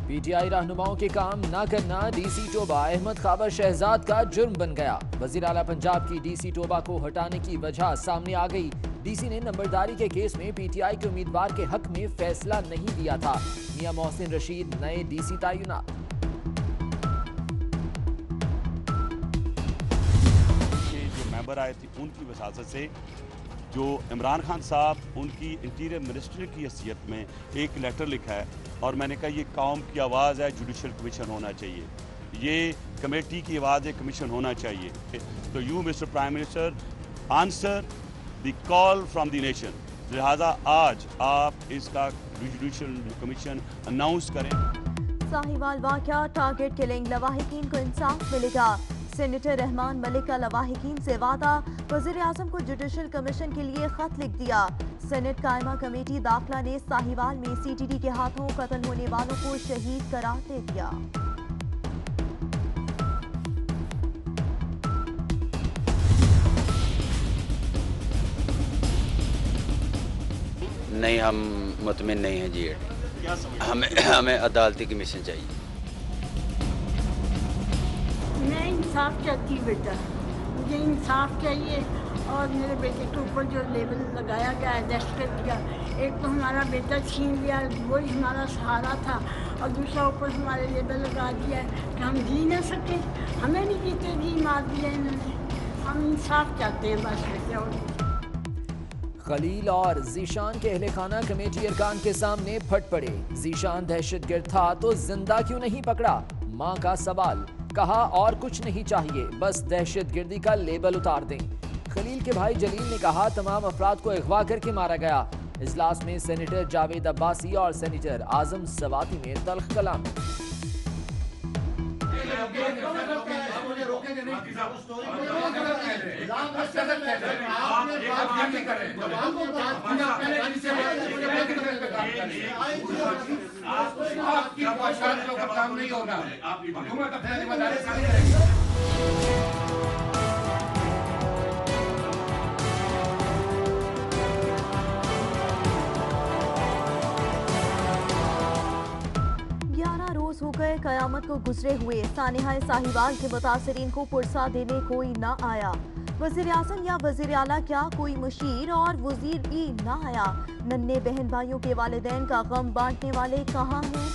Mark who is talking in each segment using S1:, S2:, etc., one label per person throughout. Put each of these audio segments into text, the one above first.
S1: PTI रहनुमाओं के काम न करना डीसी टोबा अहमद खाबर शहजाद का जुर्म बन गया। वजीर आला पंजाब की डीसी टोबा को हटाने की वजह सामने आ गई। डीसी ने नंबरदारी के केस में पीटीआई के उम्मीदवार के हक में फैसला नहीं दिया था। मियां मोहसिन रशीद नए डीसी तैनात।
S2: जो मेंबर आए थे उनकी वसासत से जो इमरान खान साहब उनकी इंटीरियर मिनिस्टर की हैसियत में एक लेटर लिखा है और मैंने कहा ये कौम की आवाज़ है, जुडिशल कमीशन होना चाहिए, ये कमेटी की आवाज़ है, कमीशन होना चाहिए। तो you mister prime minister answer the call from the nation, लिहाजा आज आप इसका जुडिशल कमीशन अनाउंस करें।
S3: साहिवाल वाक़या टारगेट किलिंग, लवाहिकीन को इंसाफ मिलेगा। सेनेटर रहमान मलिक का लवाहिकीन से वादा, वज़ीर आज़म को जुडिशल कमीशन के लिए खत लिख दिया। सेनेट कायमा कमेटी दाखिला ने साहिवाल में सीटीडी के हाथों कत्ल होने वालों को शहीद करार दे दिया।
S4: नहीं, हम मुतमिन नहीं हैं जी। हमें अदालती कमीशन चाहिए।
S5: मैं इंसाफ चाहती हूँ बेटा, मुझे इंसाफ चाहिए। और मेरे बेटे के ऊपर जो लेबल लगाया गया है दहशतगर्द का, एक तो हमारा बेटा छीन लिया, वही हमारा सहारा था, और दूसरा ऊपर हमारे लेबल लगा दिया है कि हम जी ना सके, हमें नहीं जीते जी मार दिया इन्होंने। हम इंसाफ चाहते हैं बस बेटा। और
S1: खलील और जीशान के अहले खाना कमेटी अरकान के सामने फट पड़े। जीशान दहशतगर्द था तो जिंदा क्यों नहीं पकड़ा? मां का सवाल। कहा और कुछ नहीं चाहिए, बस दहशतगर्दी का लेबल उतार दें। खलील के भाई जलील ने कहा तमाम अफराद को अगवा करके मारा गया। इजलास में सेनेटर जावेद अब्बासी और सेनेटर आजम सवाती में तल्ख कलाम।
S6: काम नहीं होगा।
S3: हो गए कयामत को गुजरे हुए। सानिहा साहिवाल के मुतासरीन को पुरसा देने कोई न आया। वज़ीर आज़म या वज़ीर आला क्या कोई मुशीर और वज़ीर भी न आया। नन्हे बहन भाइयों के वालिदैन का गम बांटने वाले कहाँ हैं?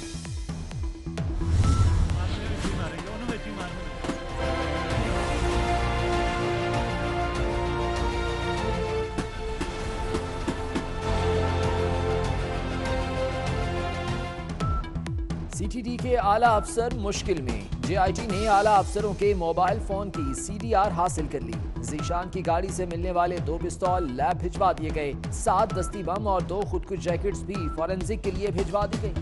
S1: सीटीडी के आला अफसर मुश्किल में। जेआईटी ने आला अफसरों के मोबाइल फोन की सीडीआर हासिल कर ली। जीशान की गाड़ी से मिलने वाले 2 पिस्तौल लैब भिजवा दिए गए। 7 दस्ती बम और 2 खुदकुश जैकेट्स भी फॉरेंसिक के लिए भिजवा दी गई।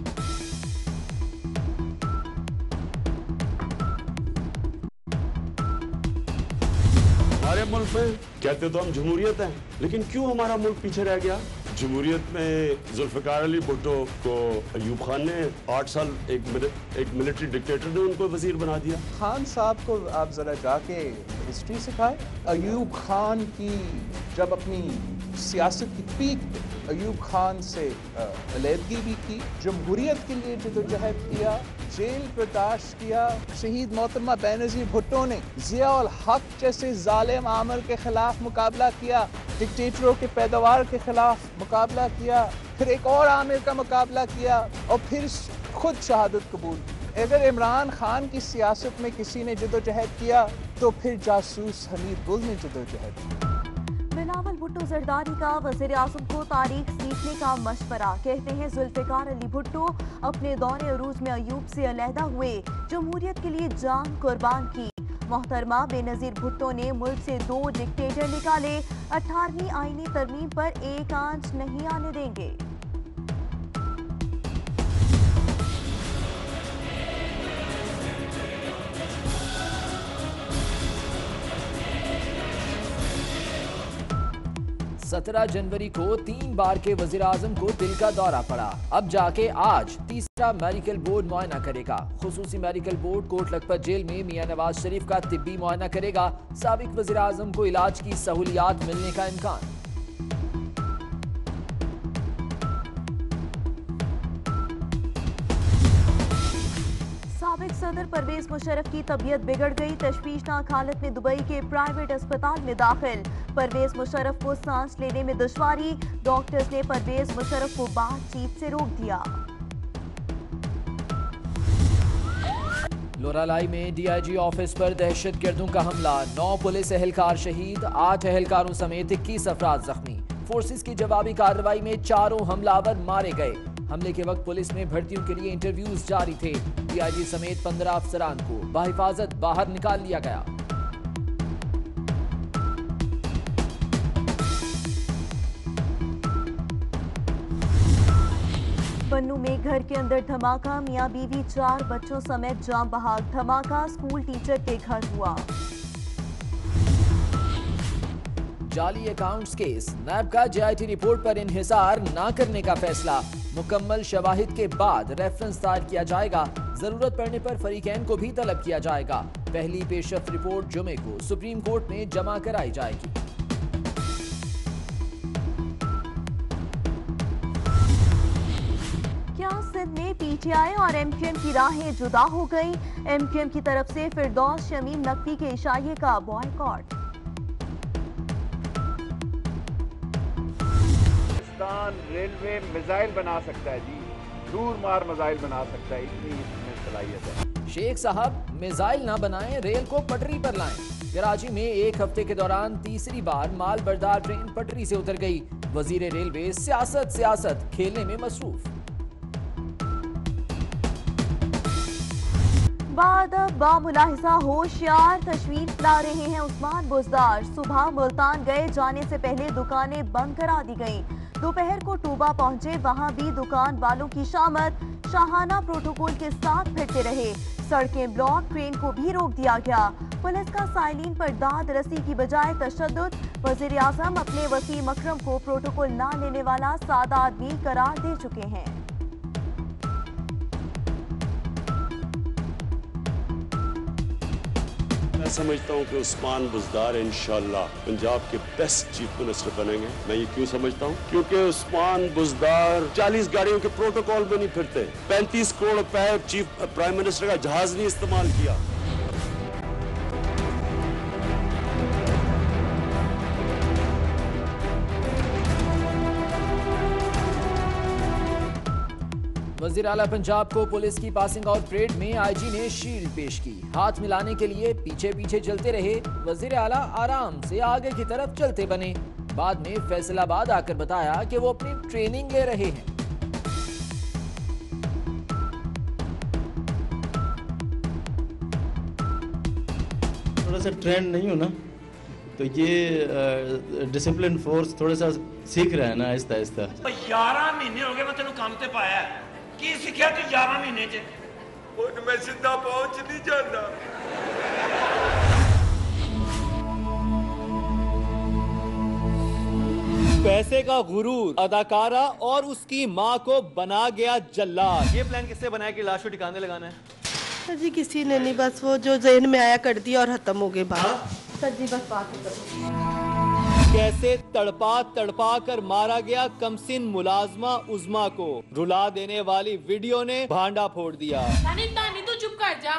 S7: हमारे मुल्क में कहते तो हम जमहूरियत हैं, लेकिन क्यों हमारा मुल्क पीछे रह गया? जमहूरियत में जुल्फ़िकार अली भुट्टो को अयूब खान ने 8 साल एक मिलिट्री डिक्टेटर ने उनको वजीर बना दिया।
S8: खान साहब को आप जरा जाके हिस्ट्री सिखाएं। अयूब खान की जब अपनी सियासत की पीक पे अयूब खान से अलहदगी भी की, जमहूरियत के लिए जदोजहद किया, जेल बर्दाश्त किया। शहीद मोहतरमा बेनज़ीर भुट्टो ने ज़िया उल हक जैसे जालिम आमर के खिलाफ मुकाबला किया, डिक्टेटरों के पैदावार के खिलाफ मुकाबला किया, फिर एक और आमिर का मुकाबला किया और फिर खुद शहादत कबूल। अगर इमरान खान की सियासत में किसी ने जदोजहद किया तो फिर जासूस हमीद गुल ने जदोजहद की।
S3: बिलावल भुट्टो जरदारी का वज़ीर आज़म को तारीख सीखने का मशवरा। कहते हैं जुल्फ़िकार अली भुट्टो अपने दौरे अरूज में अयूब से अलहदा हुए, जमहूरियत के लिए जान कुर्बान की। मोहतरमा बेनज़ीर भुट्टो ने मुल्क से 2 डिक्टेटर निकाले। 18वीं आईनी तरमीम पर एक आंच नहीं आने देंगे।
S1: सत्रह जनवरी को 3 बार के वज़ीर आज़म को दिल का दौरा पड़ा। अब जाके आज तीसरा मेडिकल बोर्ड मुआयना करेगा। खुसूसी medical board Kot Lakhpat jail में मियां नवाज शरीफ का तिब्बी मुआयना करेगा। साबिक वज़ीर आज़म को इलाज की सहूलियात मिलने का इम्कान।
S3: सदर परवेज मुशर्रफ की तबीयत बिगड़ गई। तशवीशनाक हालत में दुबई के प्राइवेट अस्पताल में दाखिल। परवेज मुशर्रफ को सांस लेने में दुश्वारी। डॉक्टर्स ने परवेज मुशर्रफ को बातचीत से रोक दिया।
S1: लोरालाई में डीआईजी ऑफिस पर दहशतगर्दों का हमला। 9 पुलिस एहलकार शहीद, 8 एहलकारों समेत 21 अफराद जख्मी। फोर्सेस की जवाबी कार्रवाई में 4 हमलावर मारे गए। हमले के वक्त पुलिस में भर्तियों के लिए इंटरव्यूज जारी थे। डीआईजी समेत 15 अफसरान को बाहिफाजत बाहर निकाल लिया गया।
S3: बन्नू में घर के अंदर धमाका। मियां बीवी 4 बच्चों समेत जाम बहाक। धमाका स्कूल टीचर के घर हुआ।
S1: जाली अकाउंट्स केस। नैब का जेआईटी रिपोर्ट पर इन्हिसार ना करने का फैसला। मुकम्मल शवाहिद के बाद रेफरेंस दायर किया जाएगा। जरूरत पड़ने पर फरीकैन को भी तलब किया जाएगा। पहली पेशरफ्त रिपोर्ट जुमे को सुप्रीम कोर्ट में जमा कराई जाएगी।
S3: क्या सिंध में पीटीआई और एमक्यूएम की राहें जुदा हो गई? एमक्यूएम की तरफ से फिरदौस शमीम नकवी के इशारे का बॉयकॉट।
S9: रेलवे मिसाइल बना सकता है जी, दूर मार मिसाइल बना सकता है, इतनी इसमें सलाहियत है।
S1: शेख साहब मिसाइल ना बनाएं, रेल को पटरी पर लाएं। कराची में एक हफ्ते के दौरान तीसरी बार माल बरदार ट्रेन पटरी से उतर गई। वजीर रेलवे सियासत खेलने में मसरूफ।
S3: बामुलाहिजा होशियार तशवीश ला रहे हैं उस्मान बुजदार। सुबह मुल्तान गए जाने से पहले दुकानें बंद करा दी गईं। दोपहर को टूबा पहुंचे, वहां भी दुकान वालों की शामत शाहाना प्रोटोकॉल के साथ फिरते रहे। सड़कें ब्लॉक, ट्रेन को भी रोक दिया गया। पुलिस का साइलिन पर दाद रसी की बजाय तशद्दुद। वजीर आजम अपने वसीम अकरम को प्रोटोकॉल ना लेने वाला सादा आदमी करार दे चुके हैं।
S7: मैं समझता हूँ कि उस्मान बुजदार इंशाल्लाह पंजाब के बेस्ट चीफ मिनिस्टर बनेंगे। मैं ये क्यों समझता हूँ? क्योंकि उस्मान बुजदार 40 गाड़ियों के प्रोटोकॉल में नहीं फिरते। 35 करोड़ रुपए चीफ प्राइम मिनिस्टर का जहाज नहीं इस्तेमाल किया।
S1: वज़ीर आला पंजाब को पुलिस की पासिंग आउट परेड में आईजी ने शील्ड पेश की। हाथ मिलाने के लिए पीछे पीछे चलते रहे। वज़ीर आला आराम से आगे की तरफ चलते बने। बाद में फैसलाबाद आकर बताया कि वो अपनी ट्रेनिंग ले रहे हैं।
S10: थोड़ा सा ट्रेंड नहीं हो ना, तो ये डिसिप्लिन फोर्स थोड़ा सा सीख रहा है ना आहिस्ता आहिस्ता।
S6: 11 महीने हो गए मैं तेन काम ते पाया की सीखा तू 11 महीने च? मैं सीधा पहुंच नहीं जाता।
S11: पैसे का गुरूर, अदाकारा और उसकी माँ को बना गया जल्लाद। ये प्लान किससे बनाया कि लाश को ठिकाने लगाना है?
S12: सर जी किसी ने नहीं, बस वो जो ज़हन में आया कर दिया और खत्म हो गए बात। सर जी बस बात खत्म।
S11: कैसे तड़पा तड़पा कर मारा गया कमसिन मुलाजमा उज़मा को रुला देने वाली वीडियो ने भांडा फोड़ दिया।
S13: तानी तू चुप कर जा।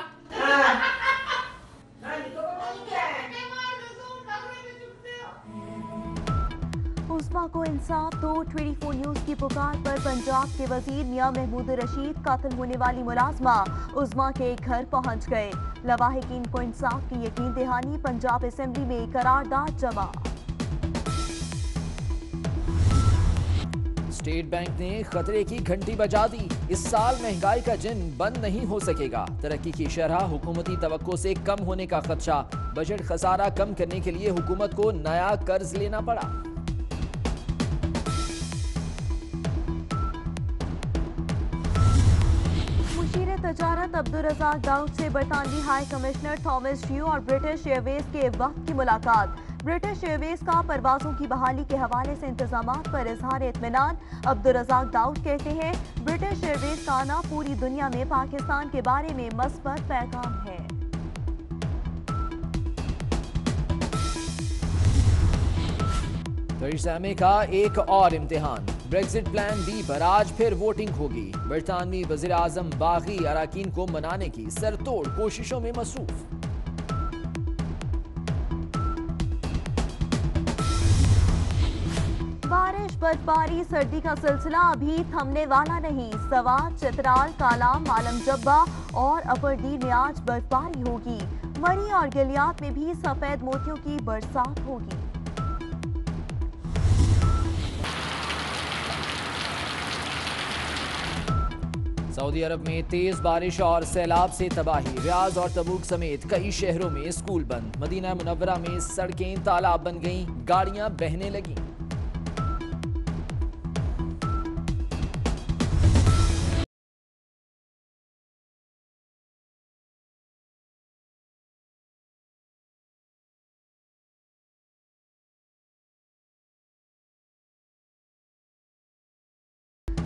S3: उस्मा को इंसाफ दो। 24 न्यूज की पुकार पर पंजाब के वजीर मियां महमूद रशीद कातिल होने वाली मुलाजमा उस्मा के घर पहुंच गए। लवाहिकीन को इंसाफ की यकीन दहानी। पंजाब असेंबली में करारदाद जमा।
S1: स्टेट बैंक ने खतरे की घंटी बजा दी। इस साल महंगाई का जिन बंद नहीं हो सकेगा। तरक्की की शरह हुकूमती तवक्को से कम होने का खदशा। बजट खसारा कम करने के लिए हुकूमत को नया कर्ज लेना पड़ा।
S3: मुशीर तजारत अब्दुल रज़ाक दाऊद से बरतानवी हाई कमिश्नर थॉमस ड्रू और ब्रिटिश एयरवेज के वक्त की मुलाकात। ब्रिटिश एयरवेज का परवाजों की बहाली के हवाले से इंतजामात पर इजहार इत्मीनान। अब्दुल रज़ाक दाऊद कहते हैं ब्रिटिश एयरवेज का आना पूरी दुनिया में पाकिस्तान के बारे में मस्बत पैगाम है।
S1: तर्जुमे का एक और इम्तिहान। ब्रेक्जिट प्लान बी पर आज फिर वोटिंग होगी। बरतानवी वज़ीर आज़म बागी अराकीन को मनाने की सरतोड़ कोशिशों में मसरूफ।
S3: बारिश, बर्फबारी, सर्दी का सिलसिला अभी थमने वाला नहीं। सवात, चित्राल, कालाम, आलम जब्बा और अपरदीर में आज बर्फबारी होगी। मरी और गलियात में भी सफेद मोतियों की बरसात होगी।
S1: सऊदी अरब में तेज बारिश और सैलाब से तबाही। रियाज और तबूक समेत कई शहरों में स्कूल बंद। मदीना मुनव्वरा में सड़कें तालाब बन गईं, गाड़ियां बहने लगीं।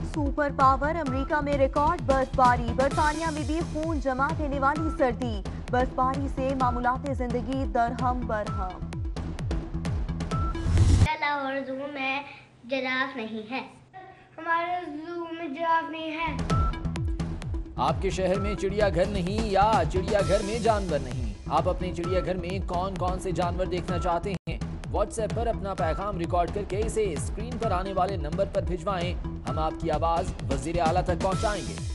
S3: सुपर पावर अमेरिका में रिकॉर्ड बर्फबारी। बरतानिया में भी खून जमा देने वाली सर्दी। बर्फबारी से मामूलाते जिंदगी दरहम बरहम।
S14: लाहौर जू में जिराफ नहीं है। हमारे जू में जिराफ नहीं है।
S1: आपके शहर में चिड़ियाघर नहीं या चिड़ियाघर में जानवर नहीं? आप अपने चिड़ियाघर में कौन कौन से जानवर देखना चाहते हैं? व्हाट्सएप पर अपना पैगाम रिकॉर्ड करके इसे स्क्रीन पर आने वाले नंबर पर भिजवाएं। हम आपकी आवाज वजीर आला तक पहुंचाएंगे।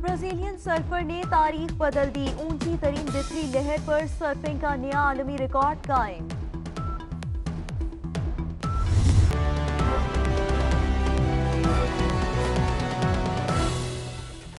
S3: ब्राजीलियन सर्फर ने तारीख बदल दी। ऊंची तरीन बिजली लहर पर सर्फिंग का नया आलमी रिकॉर्ड कायम।